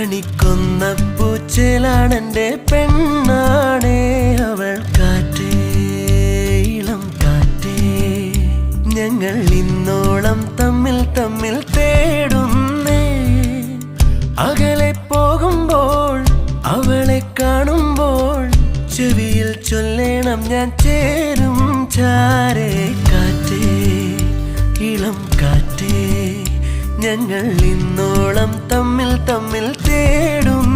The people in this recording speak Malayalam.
കണിക്കൊന്ന പൂച്ചേലാണെന്റെ പെണ്ണാണേ അവൾ കാറ്റേ ഇളം കാറ്റേ ഞങ്ങൾ ഇന്നോളം തമ്മിൽ തമ്മിൽ തേടുന്നേ അകലെ പോകുമ്പോൾ അവളെ കാണുമ്പോൾ ചെവിയിൽ ചൊല്ലേണം ഞാൻ ചേരും ചാരേ കാറ്റേ ഇളം കാറ്റേ ഞങ്ങൾ ഇന്നോളം തമ്മിൽ തമ്മിൽ തേടും